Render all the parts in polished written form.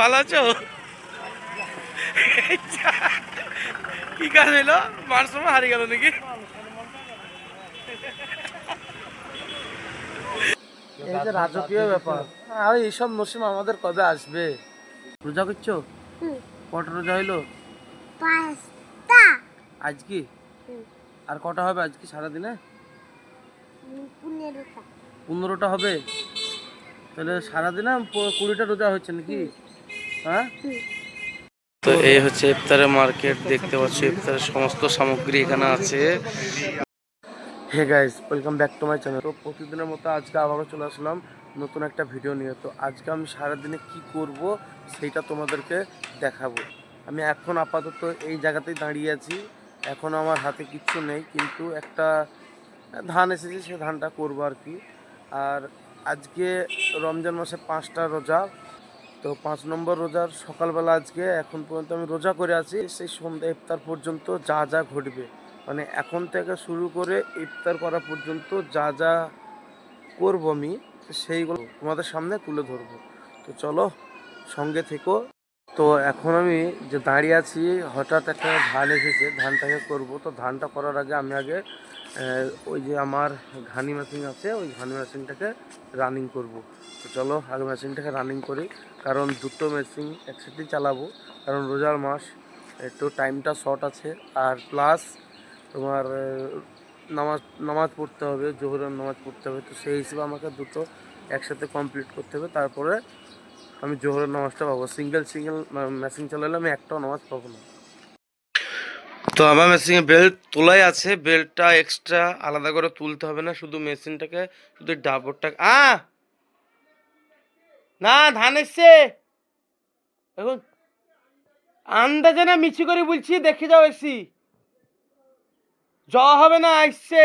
ভালো আছো? কি কাজ হইলো? মার সময় হারিয়ে গেল নাকি? এই যে রাজকীয় ব্যাপার, আর এইসব মৌসুম আমাদের কবে আসবে? রোজা করছো? কটা রোজা হইলো? 5টা। আজকে আর কটা হবে আজকে সারাদিনে? 15টা। 15টা হবে। তাহলে সারাদিনে 20টা রোজা হচ্ছে নাকি? হ্যাঁ। তো এই হচ্ছে ইফতারের মার্কেট, দেখতে পাচ্ছি ইফতারের সমস্ত সামগ্রী এখানে আছে। Hey guys, welcome back to my channel. তো প্রতিদিনের মতো আজকে আবারও চলে আসলাম নতুন একটা ভিডিও নিয়ে। তো আজকে আমি সারাদিনে কি করব সেইটা তোমাদেরকে দেখাবো। আমি এখন আপাতত এই জায়গাতেই দাঁড়িয়ে আছি, এখন আমার হাতে কিচ্ছু নেই, কিন্তু একটা ধান এসেছে, সে ধানটা করবো আর কি। আর আজকে রমজান মাসে 5টা রোজা, তো 5 নম্বর রোজার সকালবেলা আজকে এখন পর্যন্ত আমি রোজা করে আছি, সেই সন্ধ্যা ইফতার পর্যন্ত যা যা ঘটবে, মানে এখন থেকে শুরু করে ইফতার করা পর্যন্ত যা যা করবো আমি, সেইগুলো তোমাদের সামনে তুলে ধরবো। তো চলো সঙ্গে থেকো। তো এখন আমি যে দাঁড়িয়ে আছি, হঠাৎ একটা ধান এসেছে, ধানটাকে করব। তো ধানটা করার আগে আমি আগে ওই যে আমার ঘানি মেশিন আছে, ওই ঘানি মেশিনটাকে রানিং করব। তো চলো আগে মেশিনটাকে রানিং করি, কারণ দুটো মেশিন একসাথেই চালাবো, কারণ রোজার মাস, একটু টাইমটা শর্ট আছে। আর প্লাস তোমার নামাজ নামাজ পড়তে হবে, জোহরের নামাজ পড়তে হবে। তো সেই হিসেবে আমাকে দুটো একসাথে কমপ্লিট করতে হবে, তারপরে আমি জোহরের নামাজটা পাবো। সিঙ্গেল মেশিন চালালে আমি একটাও নামাজ পাবো না। তো আমার মেশিনে বেল্ট তোলাই আছে, বেল্টটা এক্সট্রা আলাদা করে তুলতে হবে না, শুধু মেশিনটাকে, শুধু ডাবরটা না ধান এসছে এখন, আন্দাজে না মিছি করে বলছি, দেখে যাও এসি যাওয়া হবে না আসছে।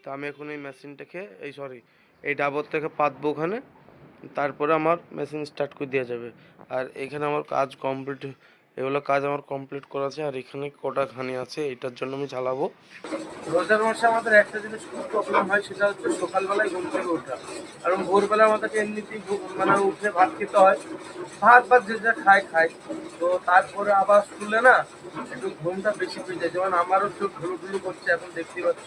তো আমি এখন এই মেশিনটাকে এই ডাবরটাকে পাতবো ওখানে, তারপরে আমার মেশিন স্টার্ট করে দেওয়া যাবে। আর এখানে আমার কাজ কমপ্লিট, এগুলো কাজ আমার কমপ্লিট করা আছে। আর এখানে কটা ঘানি আছে, এটার জন্য আমি চালাবো। রোজার মাসে আমাদের একটা জিনিস খুব প্রবলেম হয়, সেটা হচ্ছে সকালবেলায় ঘুম থেকে ওঠা। কারণ ভোরবেলা আমাদেরকে এমনিতেই মানে উঠে ভাত খেতে হয়, ভাত যে যা খায়। তো তারপরে আবার স্কুলে না একটু ঘুমটা বেশি পেয়ে যায়, যেমন আমারও চোখ ঢুলুঢুলু করছে, এখন দেখতেই পাচ্ছ।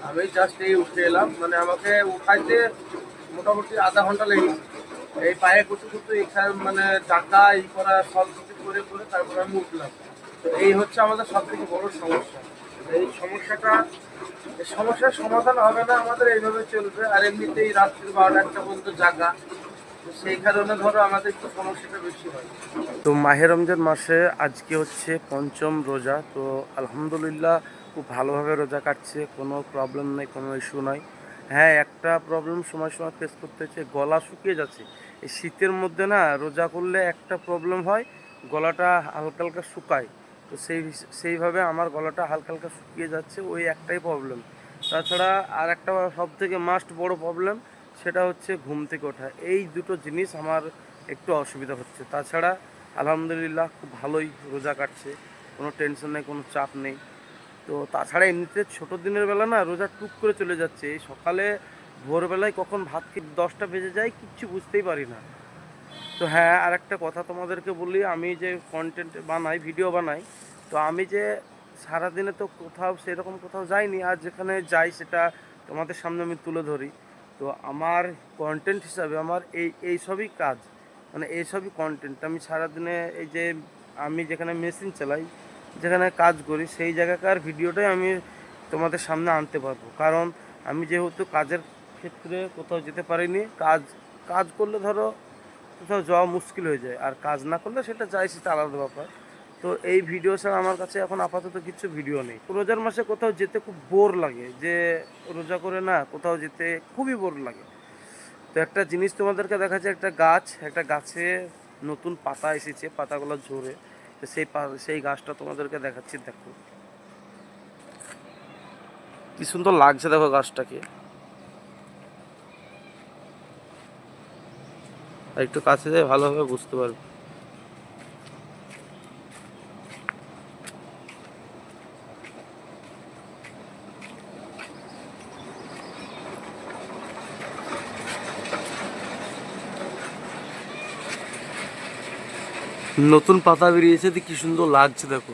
আমি জাস্ট এই উঠে এলাম, মানে আমাকে উঠাইতে মোটামুটি আধা ঘন্টা লেগেছে। এই পায়ে কুচু এখানে মানে টাকা করা সব কিছু করে তারপরে আমি উঠলাম। তো এই হচ্ছে আমাদের সব থেকে বড় সমস্যা। এই সমস্যার সমাধান হবে না আমাদের, এইভাবে চলবে। আর এমনিতেই রাত্রি 12টা পর্যন্ত জাগা, তো সেই কারণে ধরো আমাদের একটু সমস্যাটা বেশি হয়। তো মাহে রমজান মাসে আজকে হচ্ছে 5ম রোজা। তো আলহামদুলিল্লাহ খুব ভালোভাবে রোজা কাটছে, কোনো প্রবলেম নেই, কোনো ইস্যু নাই। হ্যাঁ, একটা প্রবলেম সময় ফেস করতে হচ্ছে, গলা শুকিয়ে যাচ্ছে। এই শীতের মধ্যে না রোজা করলে একটা প্রবলেম হয়, গলাটা হালকা হালকা শুকায়। তো সেইভাবে আমার গলাটা হালকা হালকা শুকিয়ে যাচ্ছে, ওই একটাই প্রবলেম। তাছাড়া আর একটা সব থেকে মাস্ট বড় প্রবলেম, সেটা হচ্ছে ঘুম থেকে ওঠা। এই দুটো জিনিস আমার একটু অসুবিধা হচ্ছে। তাছাড়া আলহামদুলিল্লাহ খুব ভালোই রোজা কাটছে, কোনো টেনশন নেই, কোনো চাপ নেই। তো তাছাড়া এমনিতে ছোটো দিনের বেলা না রোজা টুক করে চলে যাচ্ছে, এই সকালে ভোরবেলায় কখন ভাত খেয়ে 10টা বেজে যায় কিচ্ছু বুঝতেই পারি না। তো হ্যাঁ, আর একটা কথা তোমাদেরকে বলি, আমি যে কন্টেন্ট বানাই, ভিডিও বানাই, তো আমি যে সারাদিনে তো কোথাও সেরকম কোথাও যাইনি, আর যেখানে যাই সেটা তোমাদের সামনে আমি তুলে ধরি। তো আমার কন্টেন্ট হিসাবে আমার এই সবই কাজ, মানে এই সবই কন্টেন্ট। আমি সারাদিনে এই যে আমি যেখানে মেশিন চালাই, যেখানে কাজ করি, সেই জায়গাকার ভিডিওটাই আমি তোমাদের সামনে আনতে পারবো। কারণ আমি যেহেতু কাজের ক্ষেত্রে কোথাও যেতে পারিনি, কাজ করলে ধরো কোথাও যাওয়া মুশকিল হয়ে যায়, আর কাজ না করলে সেটা যাই, সেটা আলাদা ব্যাপার। তো এই ভিডিও ছাড়া আমার কাছে এখন আপাতত কিছু ভিডিও নেই। রোজার মাসে কোথাও যেতে খুব বোর লাগে, যে রোজা করে না কোথাও যেতে খুবই বোর লাগে। তো একটা জিনিস তোমাদেরকে দেখাচ্ছে, একটা গাছে নতুন পাতা এসেছে, পাতাগুলো ঝরে। তো সেই গাছটা তোমাদেরকে দেখাচ্ছি, দেখো কি সুন্দর লাগছে, দেখো গাছটাকে। আর একটু কাছে যাই ভালোভাবে বুঝতে পারবে। নতুন পাতা বেরিয়েছে, কি সুন্দর লাগছে দেখো।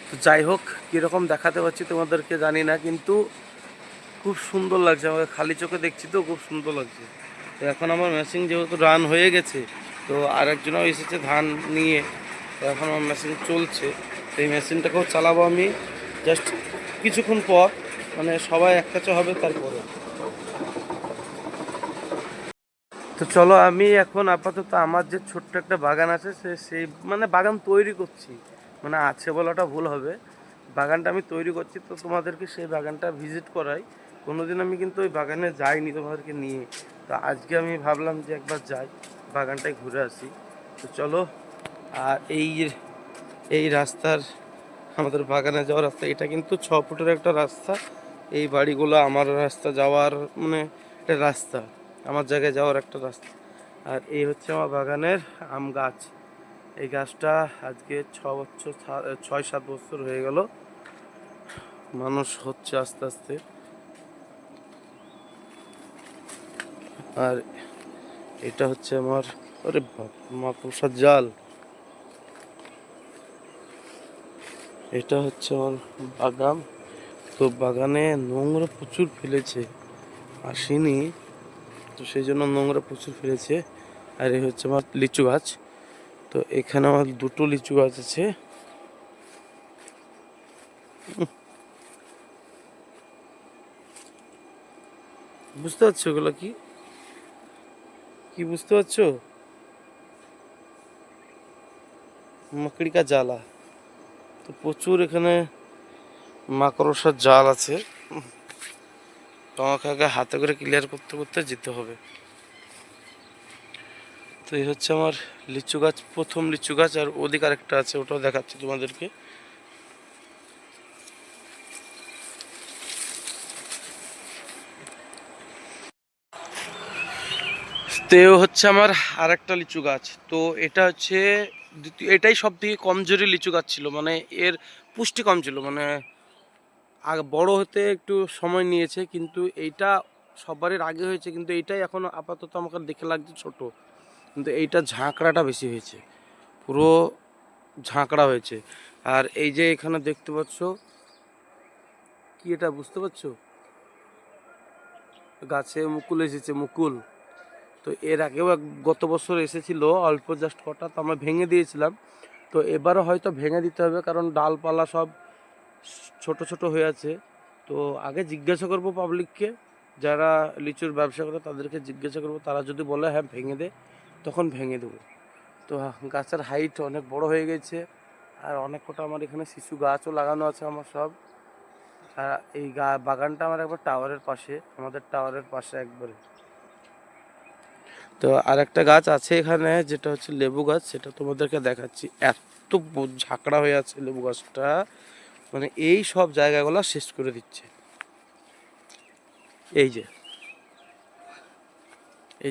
তো যাই হোক, কীরকম দেখাতে পাচ্ছি তোমাদেরকে জানি না, কিন্তু খুব সুন্দর লাগছে। আমাকে খালি চোখে দেখছি তো খুব সুন্দর লাগছে। তো এখন আমার মেশিন যেহেতু রান হয়ে গেছে, তো আরেকজনও এসেছে ধান নিয়ে, তো এখন আমার মেশিন চলছে। তো এই মেশিনটাকেও চালাবো আমি জাস্ট কিছুক্ষণ পর, মানে সবাই এক কাছে হবে তারপরে। তো চলো, আমি এখন আপাতত আমার যে ছোট্ট একটা বাগান আছে সেই মানে বাগান তৈরি করছি, মানে আছে বলাটা ভুল হবে, বাগানটা আমি তৈরি করছি। তো তোমাদেরকে সেই বাগানটা ভিজিট করাই। কোনোদিন আমি কিন্তু ওই বাগানে যাইনি তোমাদেরকে নিয়ে, তো আজকে আমি ভাবলাম যে একবার যাই, বাগানটায় ঘুরে আসি। তো চলো। আর এই রাস্তার, আমাদের বাগানে যাওয়ার রাস্তা, এটা কিন্তু 6 ফুটের একটা রাস্তা। এই বাড়িগুলো আমার রাস্তা যাওয়ার, মানে একটা রাস্তা, আমার জায়গায় যাওয়ার একটা রাস্তা। আর এই হচ্ছে আমার বাগানের আম গাছ। এই গাছটা আজকে 6-7 বছর হয়ে গেল, মানুষ হচ্ছে আস্তে আস্তে। আর এটা হচ্ছে আমার, আরে বাপ, মাকড়সার জাল। এটা হচ্ছে আমার বাগান। তো বাগানে নোংরা প্রচুর ফেলেছে, আসেনি, তো সেই জন্য নোংরা প্রচুর ফেলেছে। আর এই হচ্ছে আমার লিচু গাছ। তো এখানে আমার 2টো লিচু গাছ আছে। বুঝতে পারছো এগুলো কি কি বুঝতে পারছো? মাকড়ি কা জালা। তো প্রচুর এখানে মাকড়সার জাল আছে। তোমাকে আগে হাতে করে ক্লিয়ার করতে করতে যেতে হবে। তো এই হচ্ছে আমার লিচু গাছ, প্রথম লিচু গাছ। আর ওদিকে আরেকটা আছে, ওটাও দেখাচ্ছি তোমাদেরকে। তো এ হচ্ছে আমার আরেকটা লিচু গাছ। তো এটা হচ্ছে এটাই সব থেকে কমজোরি লিচু গাছ ছিল, মানে এর পুষ্টি কম ছিল, মানে আগে বড় হতে একটু সময় নিয়েছে, কিন্তু এইটা সবারই আগে হয়েছে, কিন্তু এইটাই এখন আপাতত আমাকে দেখে লাগছে ছোট, কিন্তু এইটা ঝাঁকড়াটা বেশি হয়েছে, পুরো ঝাঁকড়া হয়েছে। আর এই যে এখানে দেখতে পাচ্ছ কি, এটা বুঝতে পারছো? গাছে মুকুল এসেছে, মুকুল। তো এর আগেও গত বছর এসেছিল অল্প, জাস্ট কটা, তো আমরা ভেঙে দিয়েছিলাম। তো এবারও হয়তো ভেঙে দিতে হবে, কারণ ডালপালা সব ছোট ছোট হয়ে আছে। তো আগে জিজ্ঞাসা করবো পাবলিককে, যারা লিচুর ব্যবসা করে তাদেরকে জিজ্ঞাসা করবো, তারা যদি বলে হ্যাঁ ভেঙে দে, তখন ভেঙে দেবো। তো গাছের হাইট অনেক বড় হয়ে গেছে। আর অনেক কটা আমার এখানে শিশু গাছও লাগানো আছে আমার সব। আর এই বাগানটা আমার একবার টাওয়ারের পাশে, আমাদের টাওয়ারের পাশে একবারে। তো আর একটা গাছ আছে এখানে, যেটা হচ্ছে লেবু গাছ, সেটা তোমাদেরকে দেখাচ্ছি। এত ঝাঁকড়া হয়ে আছে লেবু গাছটা, মানে এই সব জায়গাগুলো শেষ করে দিচ্ছে। এই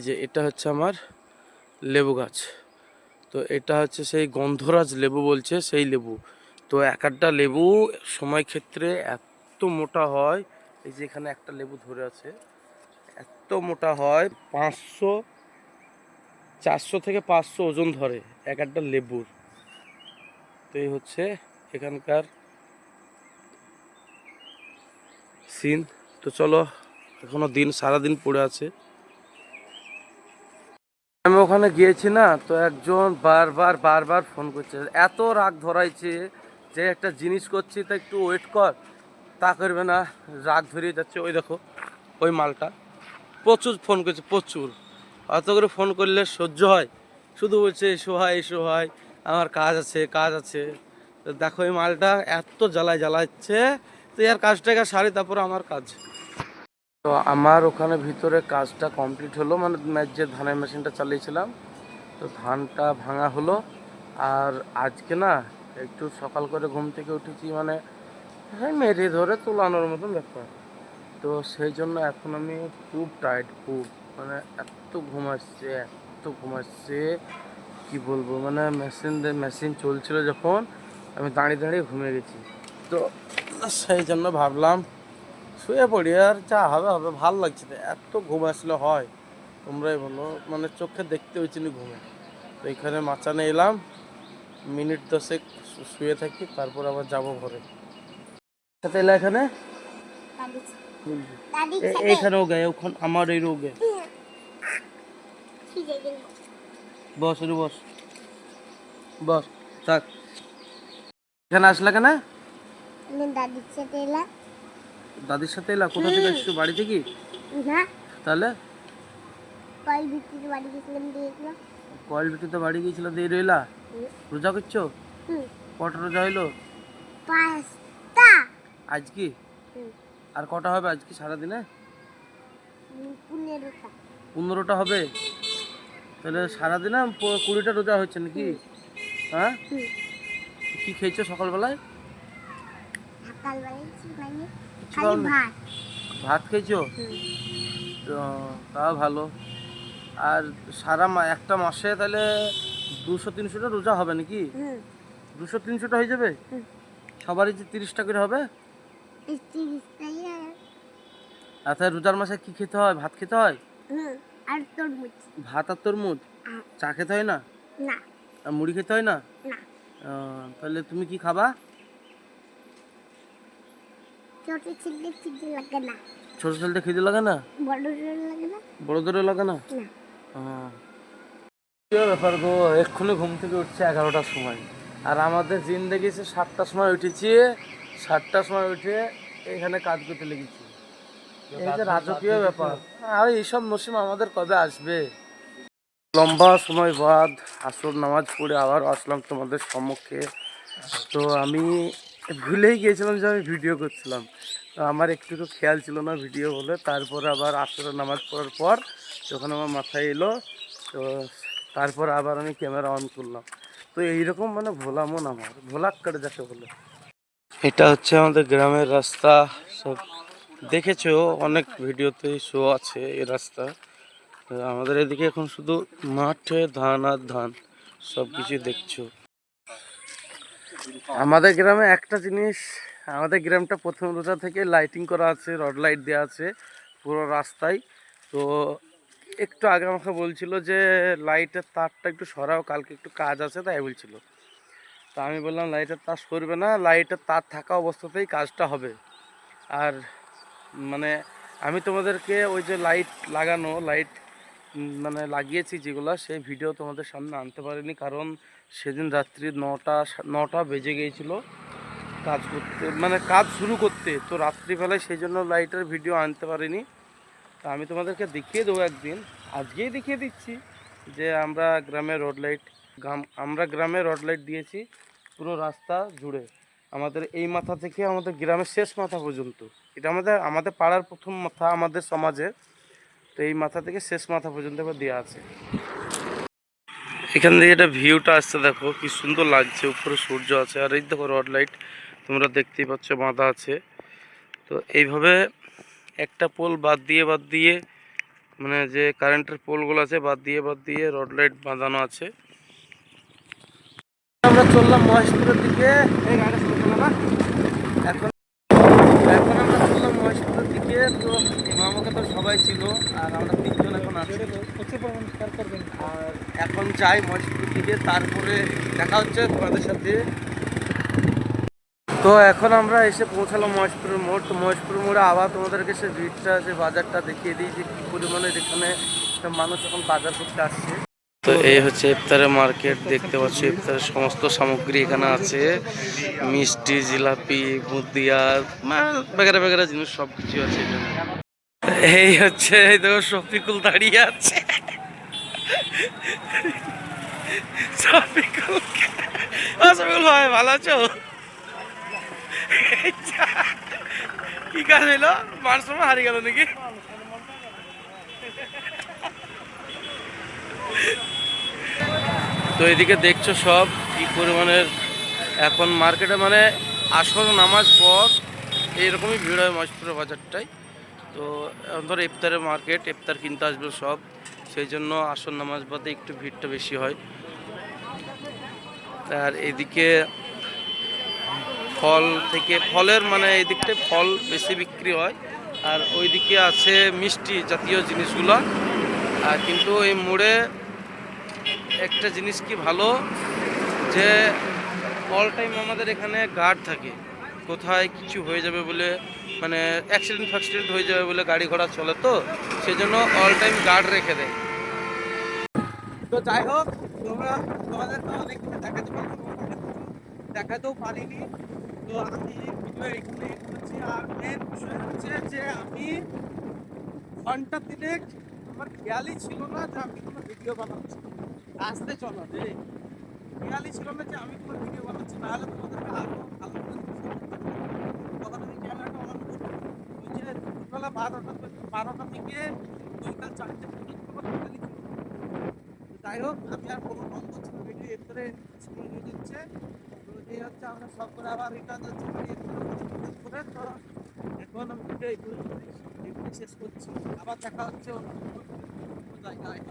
যে এটা হচ্ছে আমার লেবু গাছ। তো এটা হচ্ছে সেই গন্ধরাজ লেবু বলছে, সেই লেবু। তো এক একটা লেবু সময় ক্ষেত্রে এত মোটা হয়, এই যে এখানে একটা লেবু ধরে আছে, এত মোটা হয়, 400 থেকে 500 ওজন ধরে এক একটা লেবুর। তো এই হচ্ছে এখানকার সিন। তো চলো, এখনো সারাদিন পড়ে আছে। আমি ওখানে গিয়েছি না, তো একজন বারবার বারবার ফোন করছে, এত রাগ ধরাইছে যে একটা জিনিস করছি তা একটু ওয়েট কর, তা করবে না, রাগ ধরিয়ে যাচ্ছে। ওই দেখো ওই মালটা প্রচুর ফোন করছে, প্রচুর। অত করে ফোন করলে সহ্য হয়? শুধু বলছে এসো হয়, এসো হয়, আমার কাজ আছে, কাজ আছে। তো দেখো এই মালটা এত জ্বালাচ্ছে, তো এর কাজটাকে সারি, তারপর আমার কাজ। তো আমার ওখানে ভিতরে কাজটা কমপ্লিট হলো, মানে যে ধানের মেশিনটা চালিয়েছিলাম, তো ধানটা ভাঙা হলো। আর আজকে না একটু সকাল করে ঘুম থেকে উঠেছি, মানে হ্যাঁ মেরে ধরে তোলানোর মতন ব্যাপার। তো সেই জন্য এখন আমি খুব টায়ার্ড, খুব, মানে এত ঘুম আসছে কি বলবো। মানে মেশিন চলছিল যখন, আমি দাঁড়িয়ে দাঁড়িয়ে ঘুমিয়ে গেছি। তো সেই জন্য ভাবলাম শুয়ে পড়ি, আর যা হবে হবে, ভাল লাগছে না, এত ঘুম আসলে হয় তোমরাই বলো, মানে চোখে দেখতে হয়েছিল ঘুমে। তো এখানে মাচানে এলাম, মিনিট 10 শুয়ে থাকি, তারপর আবার যাব ঘরে। সাথে এলা এখানে এইখানেও গে, ওখানে আমার এই রোগে বস, একটু বস বস থাক। এখানে আসলা কেন? দাদির সাথে এলাম। দাদির সাথে এলা? কোথা থেকে আসছো? বাড়ি থেকে? না, তাহলে কল ভিত্তিতে বাড়ি গেছিলাম, দিয়েছিলাম। কয়েল ভিটিতে বাড়ি গিয়েছিল, দিয়ে রইলা? রোজা করছো? কটা রোজা হইলো 5টা। আজ কি? আর কটা হবে আজকে সারাদিনে? 15টা। 15টা হবে? তাহলে সারাদিনে 20টা রোজা হচ্ছে নাকি? হ্যাঁ, কি খেয়েছো সকালবেলায়? সকালবেলায় মানে কিছু খালি খাওনি? ভাত। ভাত খেয়েছো? তো তা ভালো। আর একটা মাসে তাহলে 200-300টা রোজা হবে নাকি? 200-300টা হয়ে যাবে? সবারই যে 30টা করে হবে? আর তাহলে রোজার মাসে কি খেতে হয়? ভাত খেতে হয়? আর তরমুজ। ভাত আর তরমুজ? চা খেতে হয় না? না। আর মুড়ি খেতে হয় না? না। তাহলে তুমি কি খাবা? ছোট ছেলে খিদে লাগে না। ছোট ছেলেটা খিদে লাগে না? বড়দের লাগে না। বড়দেরও লাগে না? কি ব্যাপার গো, এক্ষুনি ঘুম থেকে উঠছে 11টার সময়, আর আমাদের জিন্দেগি 7টার সময় উঠেছি। 7টার সময় উঠে এখানে কাজ করতে লেগেছি। এই যে রাজকীয় ব্যাপার, আর এইসব নসিম আমাদের কবে আসবে? লম্বা সময় বাদ আসর নামাজ পড়ে আবার আসলাম তোমাদের সম্মুখে। তো আমি ভুলেই গিয়েছিলাম যে আমি ভিডিও করছিলাম, তো আমার একটু খেয়াল ছিল না ভিডিও বলে। তারপরে আবার আসরের নামাজ পড়ার পর যখন আমার মাথায় এলো, তো তারপর আবার আমি ক্যামেরা অন করলাম। তো এইরকম মানে ভোলা মন আমার, ভোলাক্কার যাকে বলে। এটা হচ্ছে আমাদের গ্রামের রাস্তা, সব দেখেছো অনেক ভিডিওতে শো আছে এই রাস্তা। আমাদের এদিকে এখন শুধু মাঠে ধান আর ধান, সব কিছু দেখছো। আমাদের গ্রামে একটা জিনিস, আমাদের গ্রামটা প্রথম রোজা থেকে লাইটিং করা আছে, রড লাইট দেওয়া আছে পুরো রাস্তায়। তো একটু আগে আমাকে বলছিল যে লাইটের তারটা একটু সরাও, কালকে একটু কাজ আছে তাই বলছিল। তা আমি বললাম লাইটের তার সরবে না, লাইটের তার থাকা অবস্থাতেই কাজটা হবে। আর মানে আমি তোমাদেরকে ওই যে লাইট লাগানো, লাইট মানে লাগিয়েছি যেগুলো, সেই ভিডিও তোমাদের সামনে আনতে পারিনি, কারণ সেদিন রাত্রি 9টা বেজে গিয়েছিলো কাজ করতে, মানে কাজ শুরু করতে। তো রাত্রিবেলায় সেই জন্য লাইটের ভিডিও আনতে পারিনি। তা আমি তোমাদেরকে দেখিয়ে দেবো একদিন, আজকেই দেখিয়ে দিচ্ছি যে আমরা গ্রামে রড লাইট দিয়েছি পুরো রাস্তা জুড়ে। আমাদের এই মাথা থেকে আমাদের গ্রামের শেষ মাথা পর্যন্ত, এটা আমাদের পাড়ার প্রথম মাথা আমাদের সমাজে। তো এই মাথা থেকে শেষ মাথা পর্যন্ত এবার দেওয়া আছে। এখান থেকে এটা ভিউটা আসছে, দেখো কি সুন্দর লাগছে, উপরে সূর্য আছে আর এই দেখো রড লাইট তোমরা দেখতেই পাচ্ছ বাঁধা আছে। তো এইভাবে একটা পোল বাদ দিয়ে মানে যে কারেন্টের পোলগুলো আছে বাদ দিয়ে রড লাইট বাঁধানো আছে। আমরা চললাম মহেশপুরের দিকে, এই গাড়িটা শুরু করলাম না এখন। এখন আমরা চললাম মহেশপুরের দিকে। তো ইমামকে তো সবাই ছিল, আর আমরা 3জন এখন আছি। আর এখন যাই মহেশপুরের দিকে, তারপরে দেখা হচ্ছে তোমাদের সাথে। তো এখন আমরা এসে পৌঁছালাম মহেশপুরের মোড়। তো মহেশপুরের মোড়ে আবার তোমাদেরকে সে ভিড়টা, যে বাজারটা দেখিয়ে দিই যে কী পরিমাণে এখানে মানুষ এখন বাজার করতে আসছে। তো এই হচ্ছে ইফতারের মার্কেট, দেখতে পাচ্ছ ইফতারের সমস্ত সামগ্রী এখানে আছে, মিষ্টি, জিলাপি, বুন্দিয়া, বেগারা বেগারা জিনিস সব কিছু আছে এখানে। এই হচ্ছে, এই দেখো শফিকুল দাঁড়িয়ে আছে। শফিকুল ভাই ভালো আছো? কি কাজ হইলো? মার সময় হারিয়ে গেল নাকি? তো এদিকে দেখছো সব কি পরিমাণের এখন মার্কেটে, মানে আসর নামাজ পর এইরকমই ভিড় হয় মহেশপুরের বাজারটায়। তো ধরো ইফতারের মার্কেট, ইফতার কিনতে আসবে সব, সেই জন্য আসর নামাজ বাদে একটু ভিড়টা বেশি হয়। আর এদিকে ফলের মানে এই দিকটায় ফল বেশি বিক্রি হয়, আর ওইদিকে আছে মিষ্টি জাতীয় জিনিসগুলো। আর কিন্তু এই মোড়ে একটা জিনিস কি ভালো যে অল টাইম আমাদের এখানে গার্ড থাকে, কোথায় কিছু হয়ে যাবে বলে, মানে অ্যাক্সিডেন্ট ফ্যাক্সিডেন্ট হয়ে যাবে বলে গাড়ি ঘোড়া চলে, তো সেজন্য অল টাইম গার্ড রেখে দেয়। তো যাই হোক, তোমরা তোমাদের তো অনেক কিছু দেখাতে পারলাম, দেখাতেও পারিনি। তো আমি ভিডিও এখানে করেছি। আর মেন বিষয় হচ্ছে যে আমি ঘন্টা তিনেক আমার খেয়ালই ছিল না যে আমি কোনো ভিডিও বানাচ্ছি। আসতে চলো রে, খেয়ালই ছিল না যে আমি কোনো ভিডিও বানাচ্ছি, নাহলে তোমাদেরকে আরো ভালো করে তখন আমি ক্যামেরাটা অন করবো। ওই যে দুপুরবেলা 12টা থেকে বিকাল 4টে পর্যন্ত আমার খেয়ালই ছিল না। তো যাই হোক, আমি আর কোনো বন্ধ করছি না, ভিডিও এর করে শুরু হয়ে যাচ্ছে। তো এই হচ্ছে আমরা সব করে আবার রিটার্ন যাচ্ছি করে। তো এখন আমি ভিডিও এই পর্যন্ত শেষ করছি। আবার দেখা হচ্ছে অন্য কোনো জায়গায়।